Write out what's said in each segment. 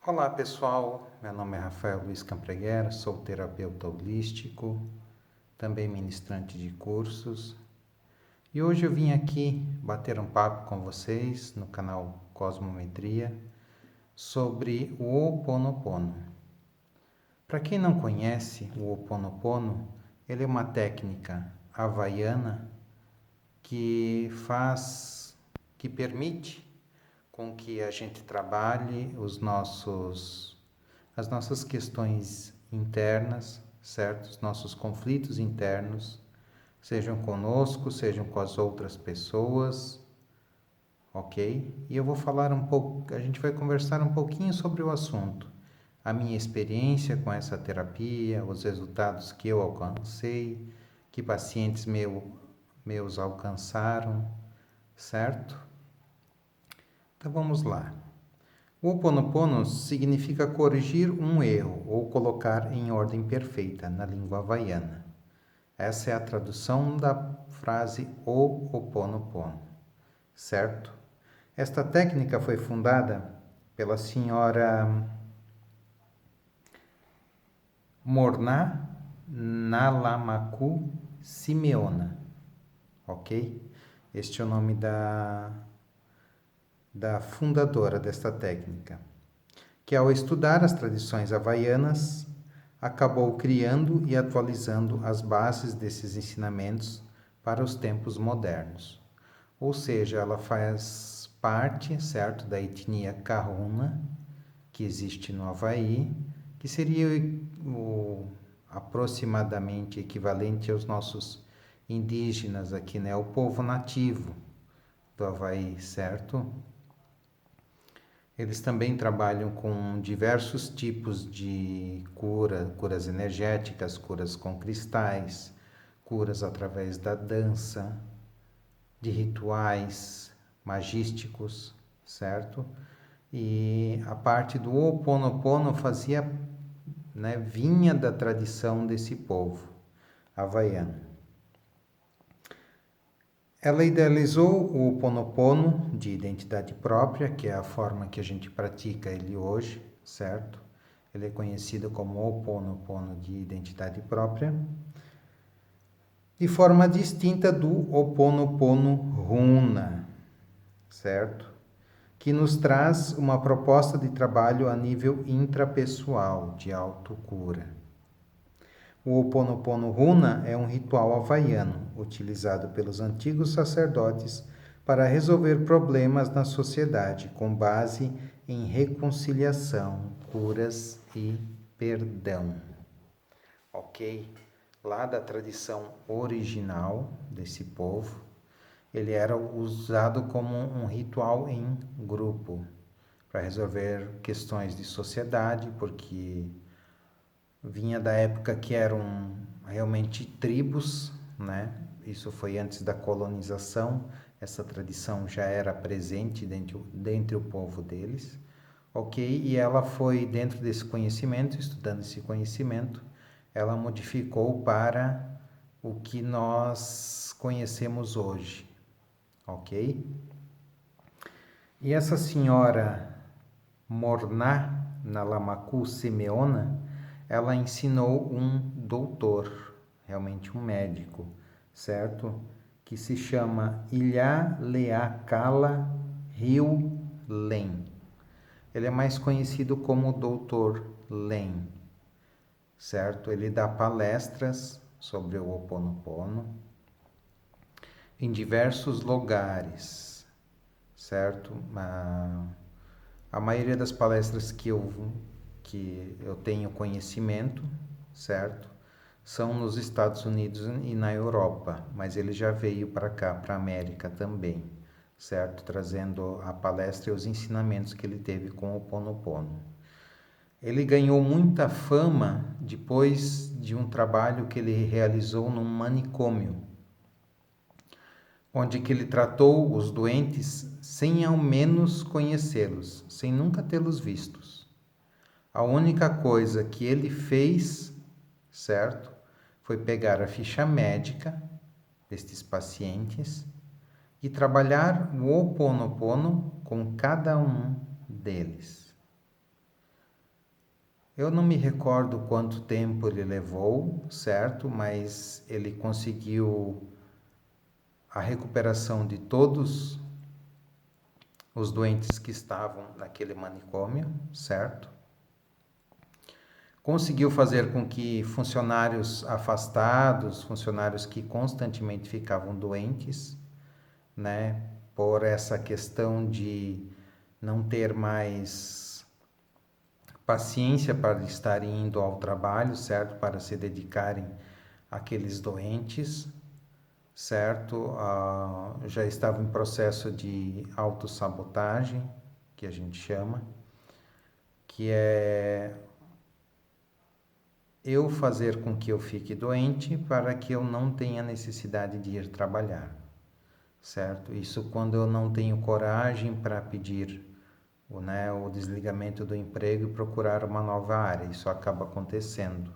Olá pessoal, meu nome é Rafael Luiz Campreguera, sou terapeuta holístico, também ministrante de cursos, e hoje eu vim aqui bater um papo com vocês no canal Cosmometria sobre o Ho'oponopono. Para quem não conhece o Ho'oponopono, ele é uma técnica havaiana que permite com que a gente trabalhe as nossas questões internas, certo? Os nossos conflitos internos, sejam conosco, sejam com as outras pessoas, ok? E eu vou falar um pouco, a gente vai conversar um pouquinho sobre o assunto, a minha experiência com essa terapia, os resultados que eu alcancei, que pacientes meus alcançaram, certo? Então vamos lá. O Ho'oponopono significa corrigir um erro ou colocar em ordem perfeita na língua havaiana. Essa é a tradução da frase Ho'oponopono, certo? Esta técnica foi fundada pela senhora Morná Nalamaku Simeona, ok? Este é o nome da fundadora desta técnica, que ao estudar as tradições havaianas, acabou criando e atualizando as bases desses ensinamentos para os tempos modernos. Ou seja, ela faz parte, certo, da etnia Kahuna, que existe no Havaí, que seria aproximadamente equivalente aos nossos indígenas aqui, né? O povo nativo do Havaí, certo? Eles também trabalham com diversos tipos de curas energéticas, curas com cristais, curas através da dança, de rituais magísticos, certo? E a parte do Ho'oponopono vinha da tradição desse povo havaiano. Ela idealizou o Ho'oponopono de identidade própria, que é a forma que a gente pratica ele hoje, certo? Ele é conhecido como Ho'oponopono de identidade própria, de forma distinta do Ho'oponopono Runa, certo? Que nos traz uma proposta de trabalho a nível intrapessoal, de autocura. O Ho'oponopono Runa é um ritual havaiano utilizado pelos antigos sacerdotes para resolver problemas na sociedade com base em reconciliação, curas e perdão. Ok? Lá da tradição original desse povo, ele era usado como um ritual em grupo para resolver questões de sociedade, porque vinha da época que eram realmente tribos, né? Isso foi antes da colonização, essa tradição já era presente dentre o povo deles, ok? E ela foi, dentro desse conhecimento, estudando esse conhecimento, ela modificou para o que nós conhecemos hoje, ok? E essa senhora Morná Nalamaku Simeona, ela ensinou um doutor, realmente um médico, certo? Que se chama Ilhaleakala Rio Len. Ele é mais conhecido como Dr. Len, certo? Ele dá palestras sobre o Ho'oponopono em diversos lugares, certo? A maioria das palestras que eu tenho conhecimento, certo? São nos Estados Unidos e na Europa, mas ele já veio para cá, para a América também, certo? Trazendo a palestra e os ensinamentos que ele teve com o Ho'oponopono. Ele ganhou muita fama depois de um trabalho que ele realizou num manicômio, onde que ele tratou os doentes sem ao menos conhecê-los, sem nunca tê-los vistos. A única coisa que ele fez, certo, foi pegar a ficha médica destes pacientes e trabalhar o Ho'oponopono com cada um deles. Eu não me recordo quanto tempo ele levou, certo? Mas ele conseguiu a recuperação de todos os doentes que estavam naquele manicômio, certo? Conseguiu fazer com que funcionários afastados, funcionários que constantemente ficavam doentes, né, por essa questão de não ter mais paciência para estar indo ao trabalho, certo? Para se dedicarem àqueles doentes, certo? Já estava em processo de autossabotagem, que a gente chama, que é eu fazer com que eu fique doente para que eu não tenha necessidade de ir trabalhar, certo? Isso quando eu não tenho coragem para pedir o desligamento do emprego e procurar uma nova área. Isso acaba acontecendo,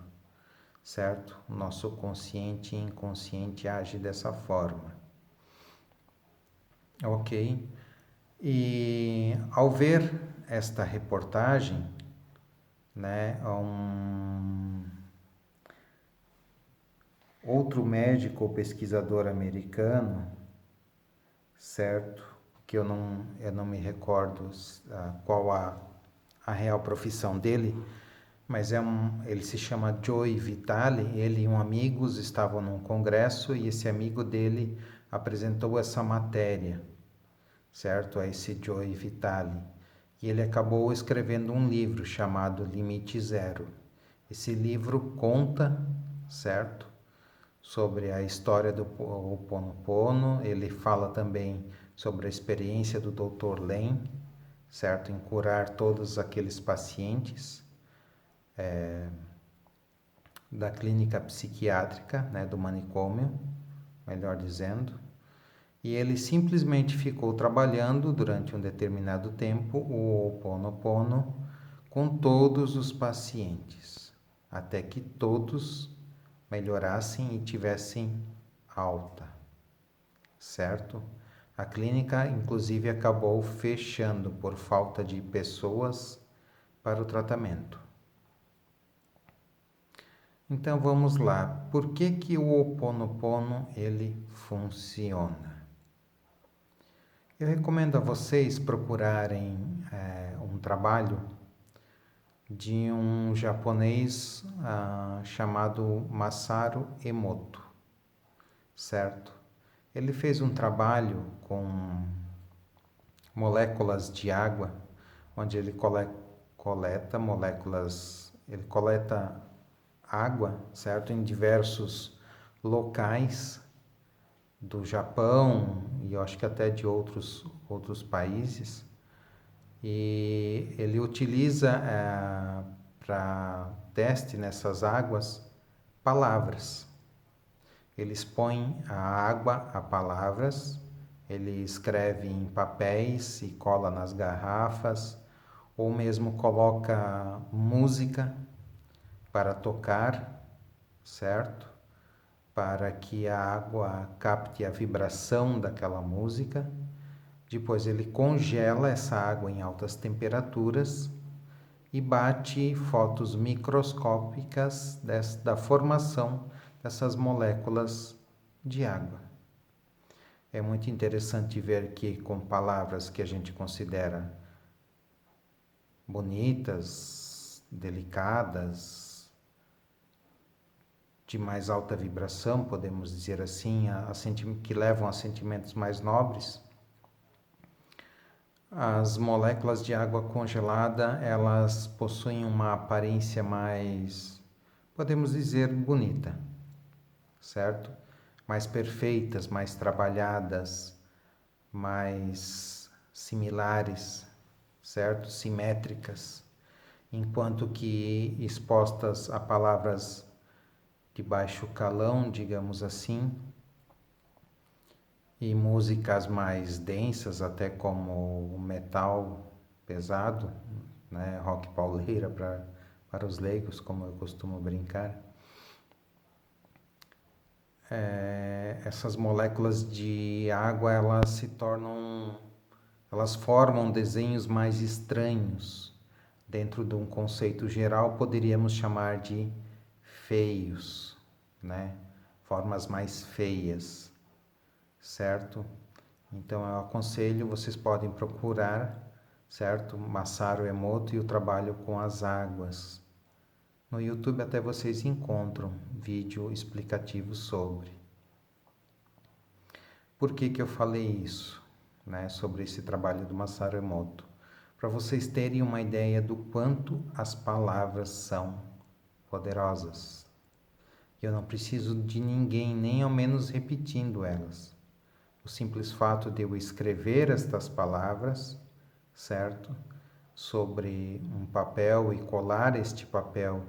certo? O nosso consciente e inconsciente age dessa forma. Ok? E ao ver esta reportagem, né, outro médico ou pesquisador americano, certo? Que eu não me recordo qual a real profissão dele, mas ele se chama Joe Vitale. Ele e um amigo estavam num congresso e esse amigo dele apresentou essa matéria, certo? A esse Joe Vitale. E ele acabou escrevendo um livro chamado Limite Zero. Esse livro conta, certo? Sobre a história do Ho'oponopono. Ele fala também sobre a experiência do Dr. Len, certo? Em curar todos aqueles pacientes da clínica psiquiátrica, né? Do manicômio, melhor dizendo. E ele simplesmente ficou trabalhando durante um determinado tempo o Ho'oponopono com todos os pacientes, até que todos melhorassem e tivessem alta, certo? A clínica, inclusive, acabou fechando por falta de pessoas para o tratamento. Então vamos lá. Por que o Ho'oponopono ele funciona? Eu recomendo a vocês procurarem um trabalho de um japonês chamado Masaru Emoto, certo? Ele fez um trabalho com moléculas de água, onde ele coleta moléculas, ele coleta água, certo? Em diversos locais do Japão e eu acho que até de outros países. E ele utiliza para teste nessas águas palavras. Ele expõe a água a palavras, ele escreve em papéis e cola nas garrafas, ou mesmo coloca música para tocar, certo? Para que a água capte a vibração daquela música. Depois ele congela essa água em altas temperaturas e bate fotos microscópicas da formação dessas moléculas de água. É muito interessante ver que com palavras que a gente considera bonitas, delicadas, de mais alta vibração, podemos dizer assim, que levam a sentimentos mais nobres, as moléculas de água congelada, elas possuem uma aparência mais, podemos dizer, bonita, certo? Mais perfeitas, mais trabalhadas, mais similares, certo? Simétricas, enquanto que expostas a palavras de baixo calão, digamos assim, e músicas mais densas, até como metal pesado, né? Rock pauleira para os leigos, como eu costumo brincar. Essas moléculas de água, elas formam desenhos mais estranhos, dentro de um conceito geral, poderíamos chamar de feios, né? Formas mais feias, certo? Então, eu aconselho, vocês podem procurar, certo? Masaru Emoto e o trabalho com as águas. No YouTube até vocês encontram vídeo explicativo sobre. Por que eu falei isso, né? Sobre esse trabalho do Masaru Emoto? Para vocês terem uma ideia do quanto as palavras são poderosas. Eu não preciso de ninguém, nem ao menos repetindo elas. O simples fato de eu escrever estas palavras, certo? Sobre um papel e colar este papel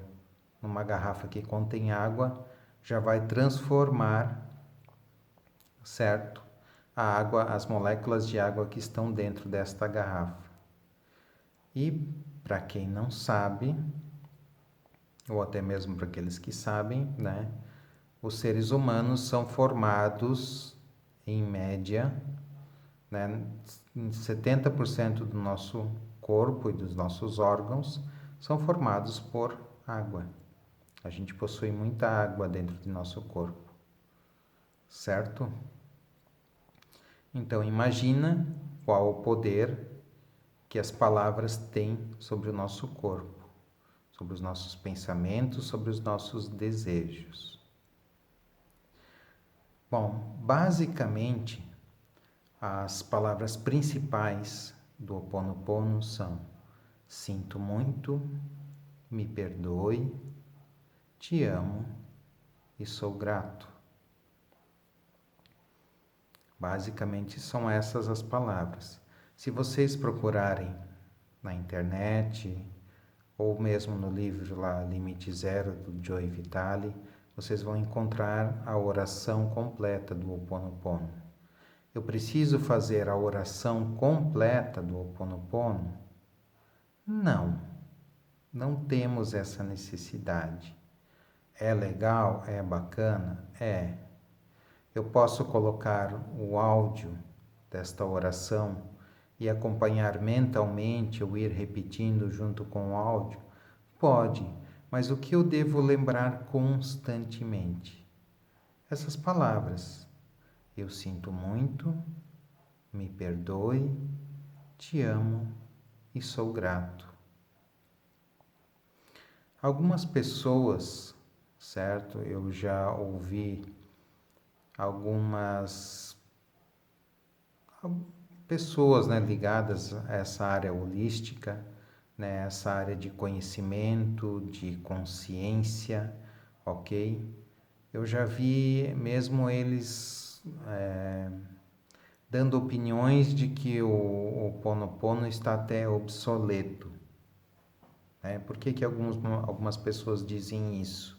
numa garrafa que contém água, já vai transformar, certo? A água, as moléculas de água que estão dentro desta garrafa. E, para quem não sabe, ou até mesmo para aqueles que sabem, né? Os seres humanos são formados, em média, né, 70% do nosso corpo e dos nossos órgãos são formados por água. A gente possui muita água dentro de nosso corpo, certo? Então, imagina qual o poder que as palavras têm sobre o nosso corpo, sobre os nossos pensamentos, sobre os nossos desejos. Bom, basicamente, as palavras principais do Ho Oponopono são: sinto muito, me perdoe, te amo e sou grato. Basicamente são essas as palavras. Se vocês procurarem na internet ou mesmo no livro lá Limite Zero do Joe Vitale, vocês vão encontrar a oração completa do Ho Oponopono. Eu preciso fazer a oração completa do Ho Oponopono? Não, não temos essa necessidade. É legal? É bacana? É. Eu posso colocar o áudio desta oração e acompanhar mentalmente ou ir repetindo junto com o áudio? Pode, mas o que eu devo lembrar constantemente? Essas palavras: eu sinto muito, me perdoe, te amo e sou grato. Algumas pessoas, certo? Eu já ouvi algumas pessoas, né, ligadas a essa área holística, né, essa área de conhecimento, de consciência, ok? Eu já vi mesmo eles dando opiniões de que o Ho Oponopono está até obsoleto. Né? Por que algumas pessoas dizem isso?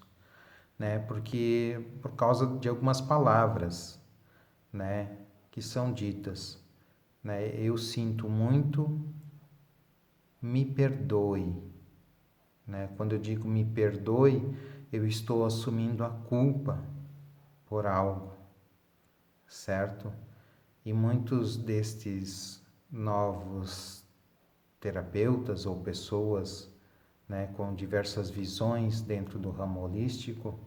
Né? Porque por causa de algumas palavras, né, que são ditas. Né? Eu sinto muito, me perdoe. Né? Quando eu digo me perdoe, eu estou assumindo a culpa por algo, certo? E muitos destes novos terapeutas ou pessoas, né, com diversas visões dentro do ramo holístico,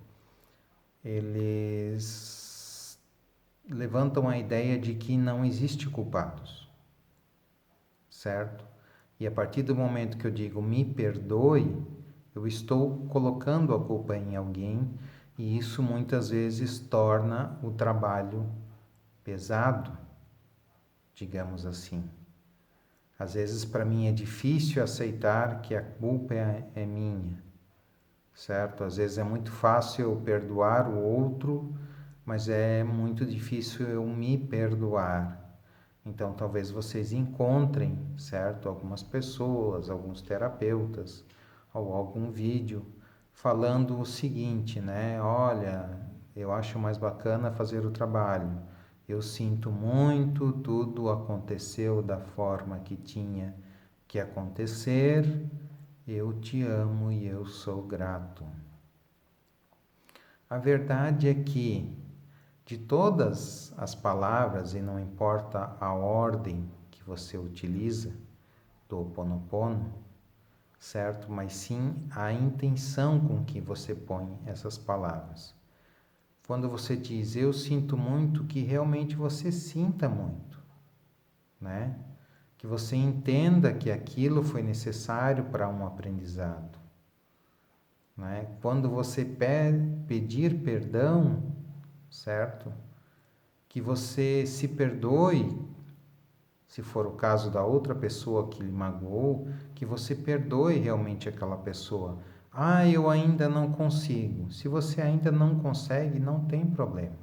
eles levantam a ideia de que não existe culpados, certo? E a partir do momento que eu digo me perdoe, eu estou colocando a culpa em alguém e isso muitas vezes torna o trabalho pesado, digamos assim. Às vezes para mim é difícil aceitar que a culpa é minha, certo? Às vezes é muito fácil eu perdoar o outro, mas é muito difícil eu me perdoar. Então talvez vocês encontrem, certo? Algumas pessoas, alguns terapeutas, ou algum vídeo falando o seguinte, né? Olha, eu acho mais bacana fazer o trabalho. Eu sinto muito, tudo aconteceu da forma que tinha que acontecer. Eu te amo e eu sou grato. A verdade é que, de todas as palavras, e não importa a ordem que você utiliza do Ho Oponopono, certo? Mas sim a intenção com que você põe essas palavras. Quando você diz eu sinto muito, que realmente você sinta muito, né? Que você entenda que aquilo foi necessário para um aprendizado, né? Quando você pedir perdão, certo? Que você se perdoe, se for o caso da outra pessoa que lhe magoou, que você perdoe realmente aquela pessoa. Ah, eu ainda não consigo. Se você ainda não consegue, não tem problema.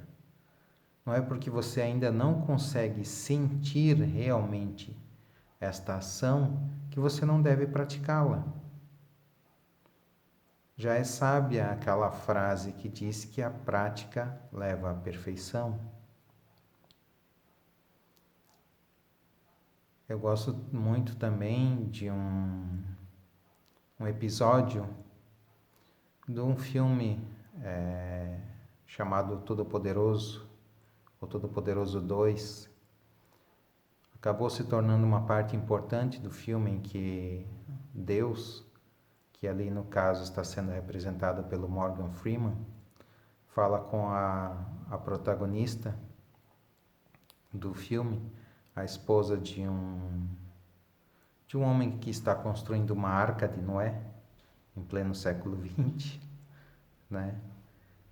Não é porque você ainda não consegue sentir realmente esta ação que você não deve praticá-la. Já é sábia aquela frase que diz que a prática leva à perfeição. Eu gosto muito também de um episódio de um filme chamado Todo-Poderoso, o Todo-Poderoso 2. Acabou se tornando uma parte importante do filme em que Deus, que ali no caso está sendo representado pelo Morgan Freeman, fala com a protagonista do filme, a esposa de um homem que está construindo uma arca de Noé, em pleno século XX, né?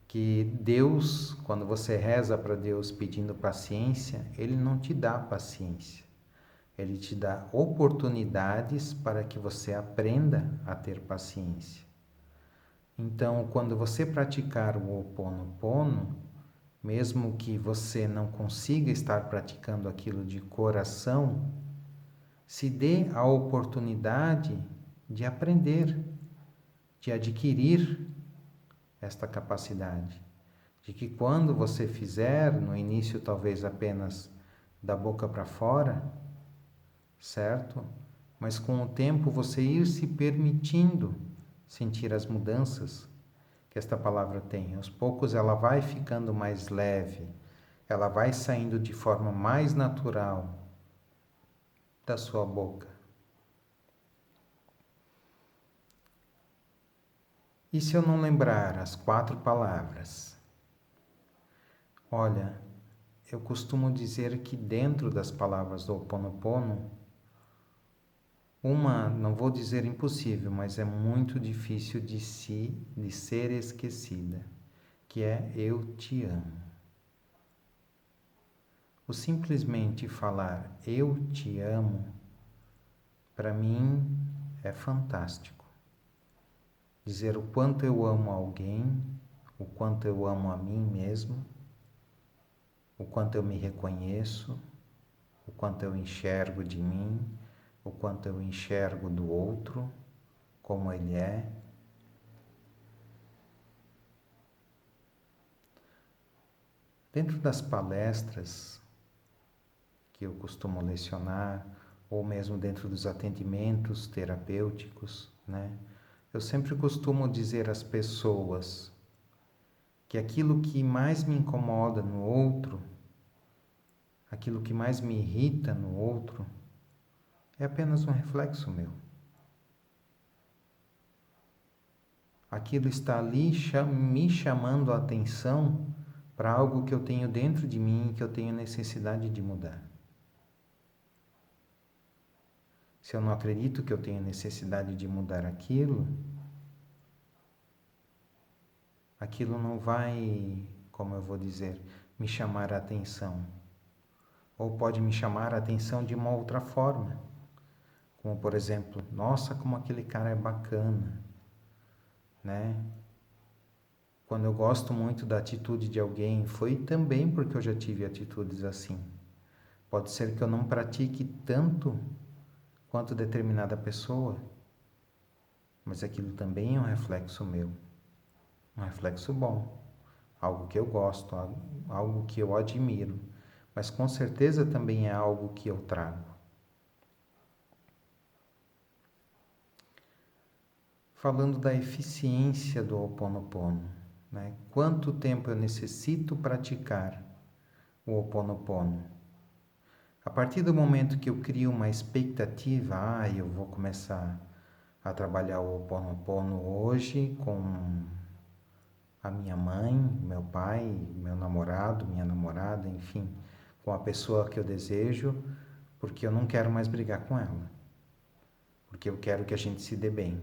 Que Deus, quando você reza para Deus pedindo paciência, Ele não te dá paciência. Ele te dá oportunidades para que você aprenda a ter paciência. Então, quando você praticar o Ho Oponopono, mesmo que você não consiga estar praticando aquilo de coração, se dê a oportunidade de aprender, de adquirir esta capacidade. De que quando você fizer, no início talvez apenas da boca para fora, certo? Mas com o tempo você ir se permitindo sentir as mudanças que esta palavra tem. Aos poucos ela vai ficando mais leve, ela vai saindo de forma mais natural da sua boca. E se eu não lembrar as 4 palavras? Olha, eu costumo dizer que dentro das palavras do Ho Oponopono, uma, não vou dizer impossível, mas é muito difícil de ser esquecida, que é eu te amo. O simplesmente falar eu te amo, para mim é fantástico. Dizer o quanto eu amo alguém, o quanto eu amo a mim mesmo, o quanto eu me reconheço, o quanto eu enxergo de mim, o quanto eu enxergo do outro, como ele é. Dentro das palestras que eu costumo lecionar, ou mesmo dentro dos atendimentos terapêuticos, né? Eu sempre costumo dizer às pessoas que aquilo que mais me incomoda no outro, aquilo que mais me irrita no outro, é apenas um reflexo meu. Aquilo está ali me chamando a atenção para algo que eu tenho dentro de mim e que eu tenho necessidade de mudar. Se eu não acredito que eu tenho necessidade de mudar aquilo, aquilo não vai, como eu vou dizer, me chamar a atenção. Ou pode me chamar a atenção de uma outra forma. Como, por exemplo, nossa, como aquele cara é bacana, né? Quando eu gosto muito da atitude de alguém, foi também porque eu já tive atitudes assim. Pode ser que eu não pratique tanto quanto determinada pessoa, mas aquilo também é um reflexo meu, um reflexo bom, algo que eu gosto, algo que eu admiro, mas com certeza também é algo que eu trago. Falando da eficiência do Ho Oponopono, né? Quanto tempo eu necessito praticar o Ho Oponopono? A partir do momento que eu crio uma expectativa, eu vou começar a trabalhar o Ho Oponopono hoje com a minha mãe, meu pai, meu namorado, minha namorada, enfim, com a pessoa que eu desejo, porque eu não quero mais brigar com ela, porque eu quero que a gente se dê bem.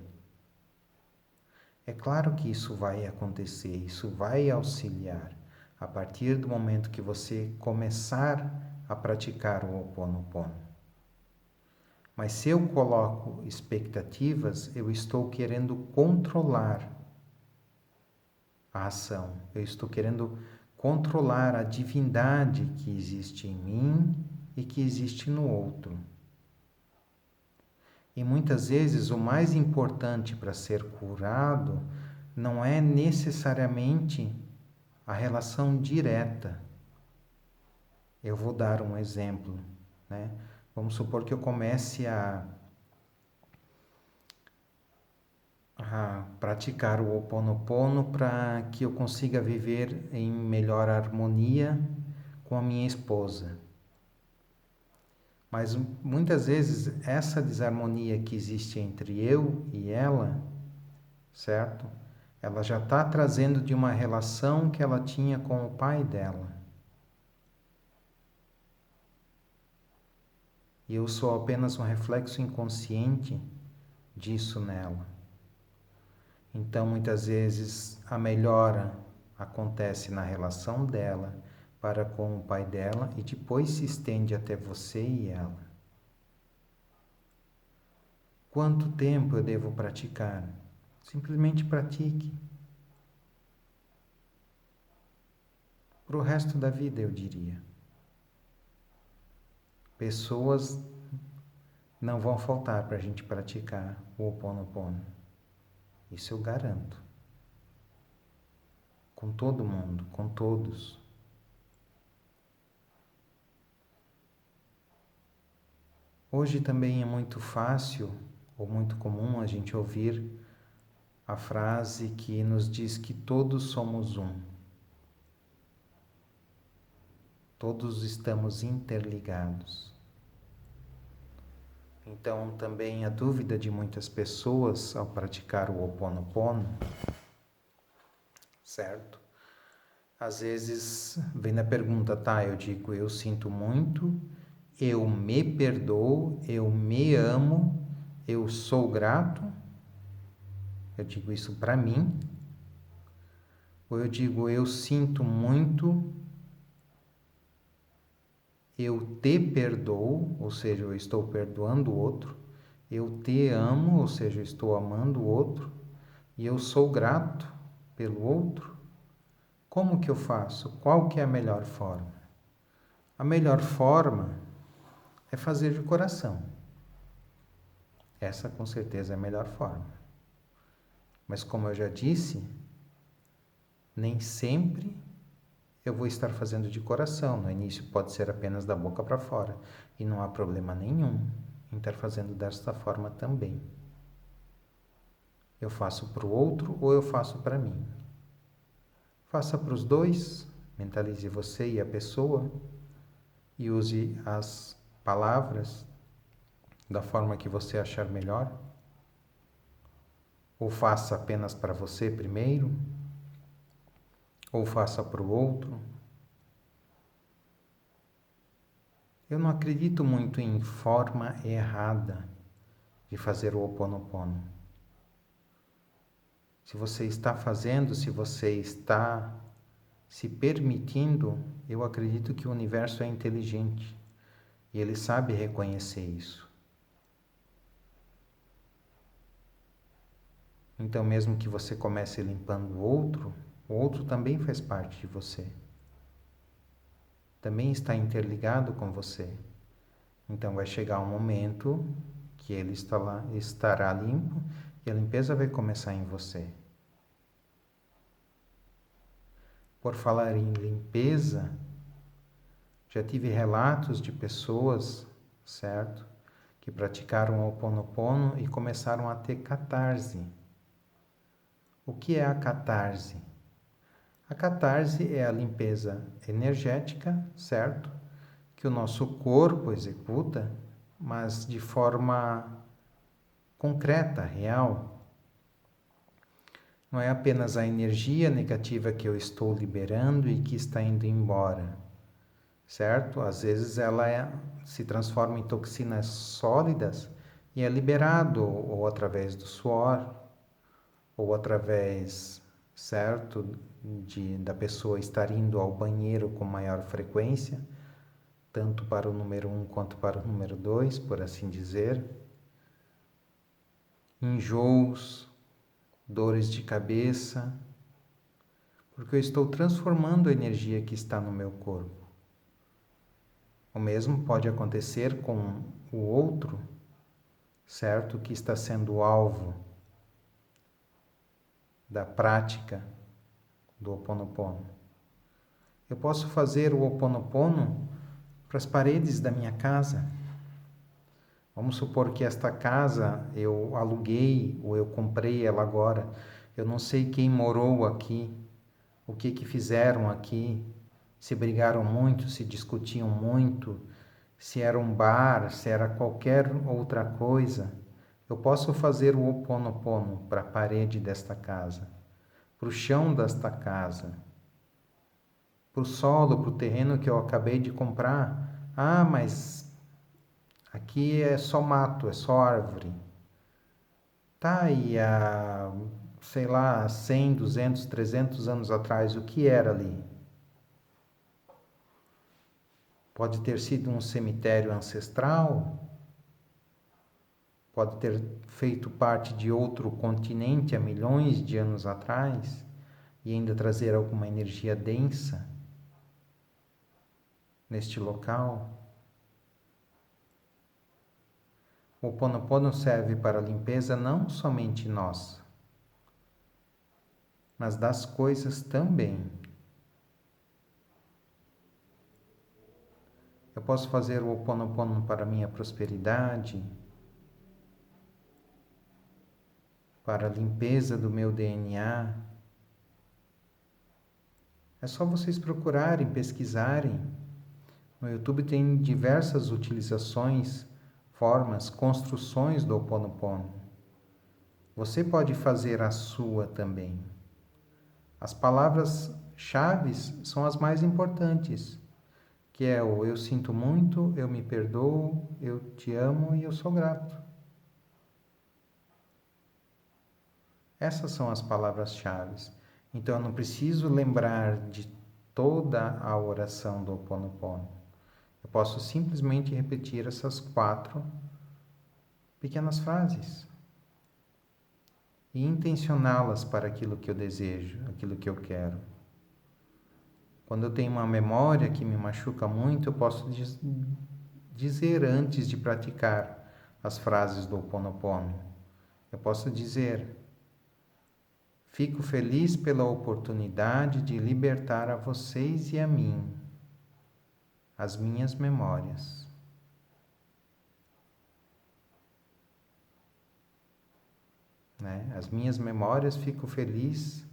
É claro que isso vai acontecer, isso vai auxiliar a partir do momento que você começar a praticar o Ho Oponopono. Mas se eu coloco expectativas, eu estou querendo controlar a ação. Eu estou querendo controlar a divindade que existe em mim e que existe no outro. E muitas vezes o mais importante para ser curado não é necessariamente a relação direta. Eu vou dar um exemplo, né? Vamos supor que eu comece a praticar o Ho Oponopono para que eu consiga viver em melhor harmonia com a minha esposa. Mas muitas vezes essa desarmonia que existe entre eu e ela, certo? Ela já está trazendo de uma relação que ela tinha com o pai dela. E eu sou apenas um reflexo inconsciente disso nela. Então, muitas vezes, a melhora acontece na relação dela para com o pai dela e depois se estende até você e ela. Quanto tempo eu devo praticar? Simplesmente pratique. Para o resto da vida, eu diria. Pessoas não vão faltar para a gente praticar o Ho Oponopono. Isso eu garanto. Com todo mundo, com todos. Hoje também é muito fácil ou muito comum a gente ouvir a frase que nos diz que todos somos um. Todos estamos interligados. Então, também a dúvida de muitas pessoas ao praticar o Ho Oponopono, certo? Às vezes vem na pergunta, tá, eu digo, eu sinto muito, eu me perdoo, eu me amo, eu sou grato, eu digo isso para mim, ou eu digo, eu sinto muito, eu te perdoo, ou seja, eu estou perdoando o outro, eu te amo, ou seja, eu estou amando o outro, e eu sou grato pelo outro. Como que eu faço? Qual que é a melhor forma? A melhor forma é fazer de coração. Essa com certeza é a melhor forma. Mas como eu já disse, nem sempre eu vou estar fazendo de coração. No início pode ser apenas da boca para fora. E não há problema nenhum em estar fazendo desta forma também. Eu faço para o outro ou eu faço para mim. Faça para os dois, mentalize você e a pessoa e use as palavras da forma que você achar melhor. Ou faça apenas para você primeiro, ou faça para o outro. Eu não acredito muito em forma errada de fazer o Ho Oponopono. Se você está fazendo, se você está se permitindo, eu acredito que o universo é inteligente e ele sabe reconhecer isso. Então, mesmo que você comece limpando o outro também faz parte de você. Também está interligado com você. Então, vai chegar um momento que ele estará limpo e a limpeza vai começar em você. Por falar em limpeza, já tive relatos de pessoas, certo? Que praticaram o Ho Oponopono e começaram a ter catarse. O que é a catarse? A catarse é a limpeza energética, certo? Que o nosso corpo executa, mas de forma concreta, real. Não é apenas a energia negativa que eu estou liberando e que está indo embora, certo? Às vezes ela se transforma em toxinas sólidas e é liberado ou através do suor, ou através, certo, da pessoa estar indo ao banheiro com maior frequência, tanto para o número 1 quanto para o número 2, por assim dizer. Enjoos, dores de cabeça, porque eu estou transformando a energia que está no meu corpo. O mesmo pode acontecer com o outro, certo, que está sendo alvo da prática do Ho Oponopono. Eu posso fazer o Ho Oponopono para as paredes da minha casa. Vamos supor que esta casa eu aluguei ou eu comprei ela agora. Eu não sei quem morou aqui, o que fizeram aqui, se brigaram muito, se discutiam muito, se era um bar, se era qualquer outra coisa. Eu posso fazer o Ho Oponopono para a parede desta casa, para o chão desta casa, para o solo, para o terreno que eu acabei de comprar. Ah, mas aqui é só mato, é só árvore. Tá, e há, sei lá, 100, 200, 300 anos atrás, o que era ali? Pode ter sido um cemitério ancestral? Pode ter feito parte de outro continente há milhões de anos atrás e ainda trazer alguma energia densa neste local? O Ho Oponopono serve para a limpeza não somente nossa, mas das coisas também. Eu posso fazer o Ho Oponopono para a minha prosperidade, para a limpeza do meu DNA. É só vocês procurarem, pesquisarem. No YouTube tem diversas utilizações, formas, construções do Ho Oponopono. Você pode fazer a sua também. As palavras-chave são as mais importantes, que é o eu sinto muito, eu me perdoo, eu te amo e eu sou grato. Essas são as palavras-chave. Então eu não preciso lembrar de toda a oração do Ho Oponopono. Eu posso simplesmente repetir essas 4 pequenas frases e intencioná-las para aquilo que eu desejo, aquilo que eu quero. Quando eu tenho uma memória que me machuca muito, eu posso dizer antes de praticar as frases do Ho Oponopono. Eu posso dizer: fico feliz pela oportunidade de libertar a vocês e a mim, as minhas memórias. Né? As minhas memórias, fico feliz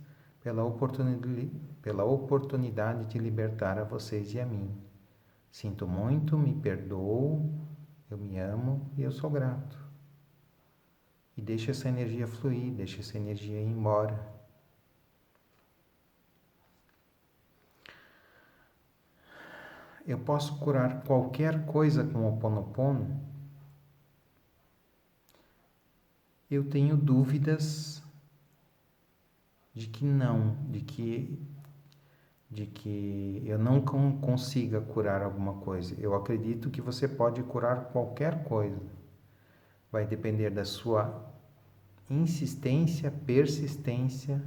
pela oportunidade de libertar a vocês e a mim. Sinto muito, me perdoo, eu me amo e eu sou grato. E deixa essa energia fluir, deixa essa energia ir embora. Eu posso curar qualquer coisa com o Ho Oponopono? Eu tenho dúvidas de que não, de que eu não consiga curar alguma coisa. Eu acredito que você pode curar qualquer coisa. Vai depender da sua insistência, persistência,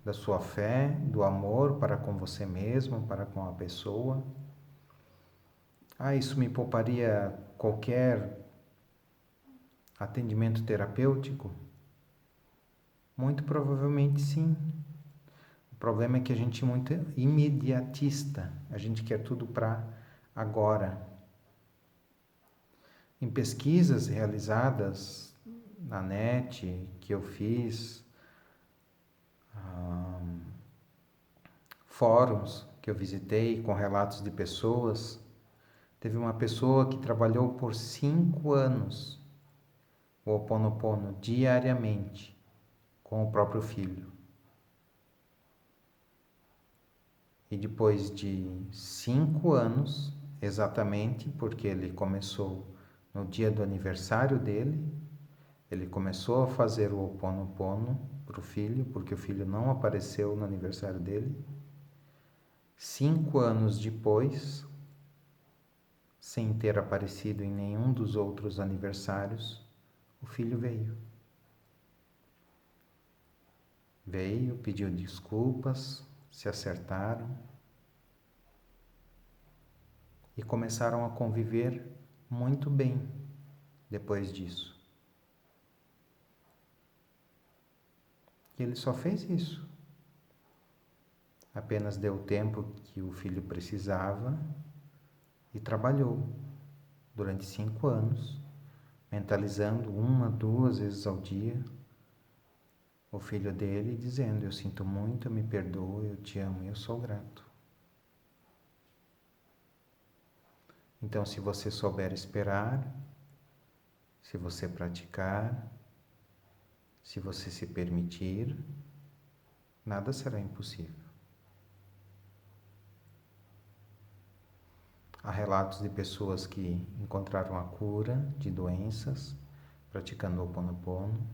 da sua fé, do amor para com você mesmo, para com a pessoa. Ah, isso me pouparia qualquer atendimento terapêutico? Muito provavelmente sim. O problema é que a gente é muito imediatista, a gente quer tudo para agora. Em pesquisas realizadas na net, que eu fiz, fóruns que eu visitei com relatos de pessoas, teve uma pessoa que trabalhou por 5 anos o Ho Oponopono diariamente com o próprio filho. E depois de 5 anos, exatamente, porque ele começou no dia do aniversário dele, ele começou a fazer o Ho Oponopono para o filho, porque o filho não apareceu no aniversário dele. 5 anos depois, sem ter aparecido em nenhum dos outros aniversários, o filho veio. Veio, pediu desculpas, se acertaram e começaram a conviver muito bem depois disso. E ele só fez isso. Apenas deu o tempo que o filho precisava e trabalhou durante 5 anos, mentalizando 1, 2 vezes ao dia o filho dele, dizendo: eu sinto muito, me perdoa, eu te amo e eu sou grato. Então, se você souber esperar, se você praticar, se você se permitir, nada será impossível. Há relatos de pessoas que encontraram a cura de doenças praticando o Ho Oponopono.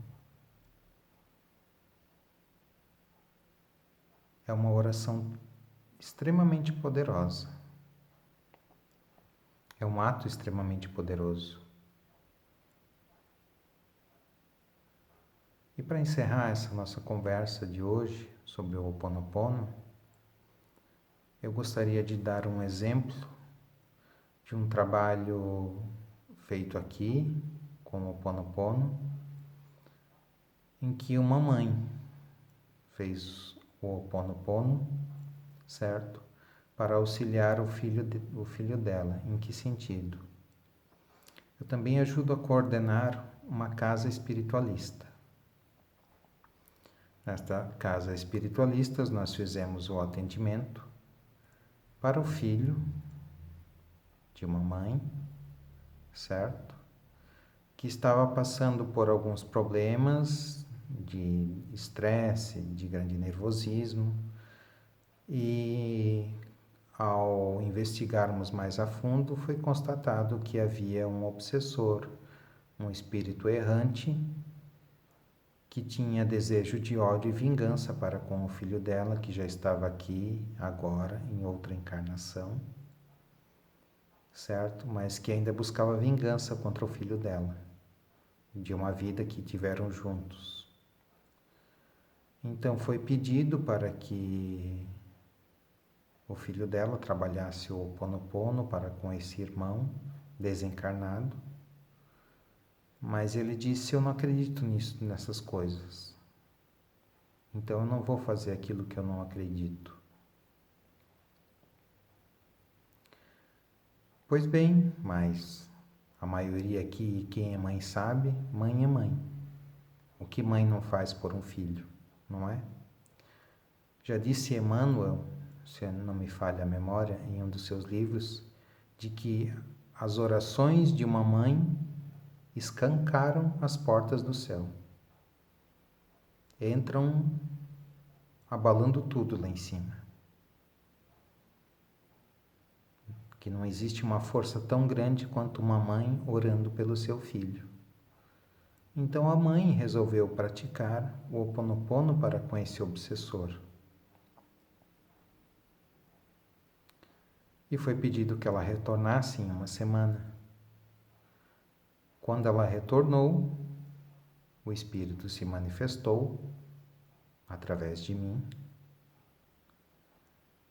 É uma oração extremamente poderosa. É um ato extremamente poderoso. E para encerrar essa nossa conversa de hoje sobre o Ho Oponopono, eu gostaria de dar um exemplo de um trabalho feito aqui com o Ho Oponopono, em que uma mãe fez o Ho Oponopono, certo? Para auxiliar o filho dela. Em que sentido? Eu também ajudo a coordenar uma casa espiritualista. Nesta casa espiritualista, nós fizemos o atendimento para o filho de uma mãe, certo? Que estava passando por alguns problemas de estresse, de grande nervosismo, e ao investigarmos mais a fundo, foi constatado que havia um obsessor, um espírito errante, que tinha desejo de ódio e vingança para com o filho dela, que já estava aqui agora, em outra encarnação, certo? Mas que ainda buscava vingança contra o filho dela, de uma vida que tiveram juntos. Então foi pedido para que o filho dela trabalhasse o Ho Oponopono para com esse irmão desencarnado, mas ele disse: eu não acredito nisso, nessas coisas. Então eu não vou fazer aquilo que eu não acredito. Pois bem, mas a maioria aqui, quem é mãe sabe, mãe é mãe. O que mãe não faz por um filho, não é? Já disse Emmanuel, se não me falha a memória, em um dos seus livros, de que as orações de uma mãe escancaram as portas do céu. Entram abalando tudo lá em cima. Que não existe uma força tão grande quanto uma mãe orando pelo seu filho. Então a mãe resolveu praticar o Ho Oponopono para com esse obsessor. E foi pedido que ela retornasse em uma semana. Quando ela retornou, o espírito se manifestou através de mim.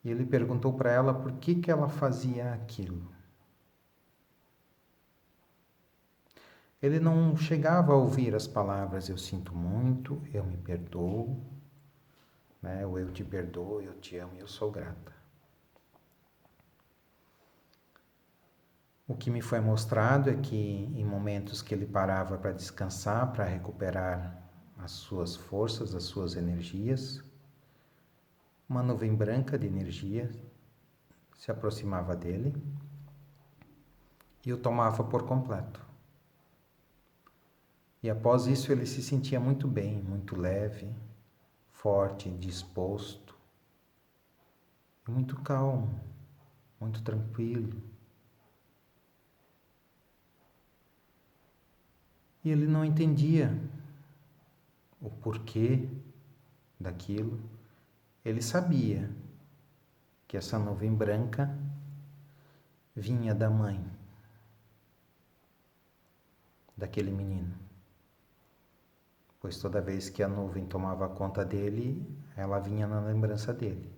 E ele perguntou para ela por que ela fazia aquilo. Ele não chegava a ouvir as palavras: eu sinto muito, eu me perdoo, né? Ou eu te perdoo, eu te amo e eu sou grata. O que me foi mostrado é que em momentos que ele parava para descansar, para recuperar as suas forças, as suas energias, uma nuvem branca de energia se aproximava dele e o tomava por completo. E após isso ele se sentia muito bem, muito leve, forte, disposto, e muito calmo, muito tranquilo. E ele não entendia o porquê daquilo. Ele sabia que essa nuvem branca vinha da mãe daquele menino, pois toda vez que a nuvem tomava conta dele, ela vinha na lembrança dele.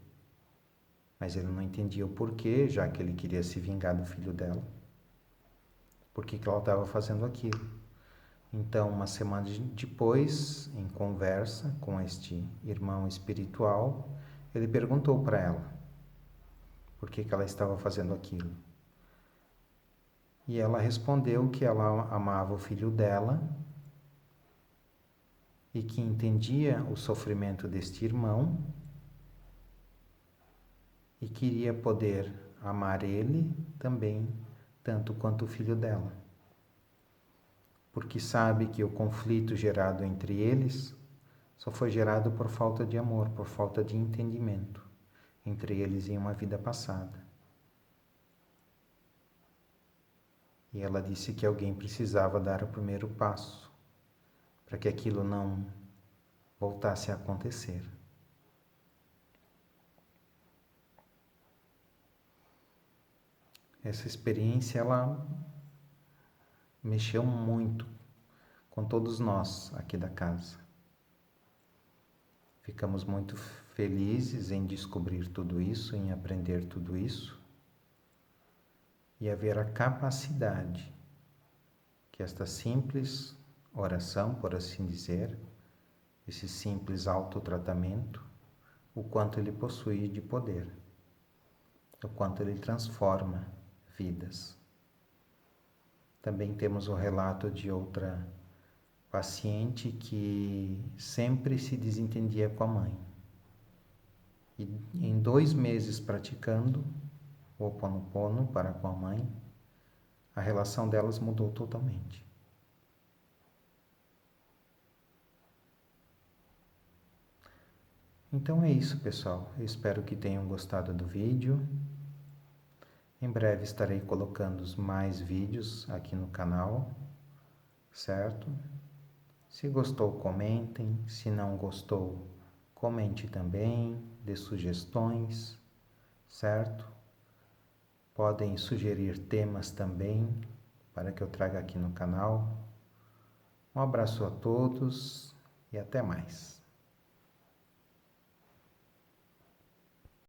Mas ele não entendia o porquê, já que ele queria se vingar do filho dela. Por que ela estava fazendo aquilo? Então, uma semana depois, em conversa com este irmão espiritual, ele perguntou para ela por que ela estava fazendo aquilo. E ela respondeu que ela amava o filho dela e que entendia o sofrimento deste irmão e queria poder amar ele também, tanto quanto o filho dela. Porque sabe que o conflito gerado entre eles só foi gerado por falta de amor, por falta de entendimento entre eles em uma vida passada. E ela disse que alguém precisava dar o primeiro passo para que aquilo não voltasse a acontecer. Essa experiência, ela mexeu muito com todos nós aqui da casa. Ficamos muito felizes em descobrir tudo isso, em aprender tudo isso e haver a capacidade que esta simples oração, por assim dizer, esse simples autotratamento, o quanto ele possui de poder, o quanto ele transforma vidas. Também temos o relato de outra paciente que sempre se desentendia com a mãe. E em 2 meses praticando o Ho Oponopono para com a mãe, a relação delas mudou totalmente. Então é isso, pessoal. Eu espero que tenham gostado do vídeo. Em breve estarei colocando mais vídeos aqui no canal, certo? Se gostou, comentem. Se não gostou, comente também, dê sugestões, certo? Podem sugerir temas também para que eu traga aqui no canal. Um abraço a todos e até mais.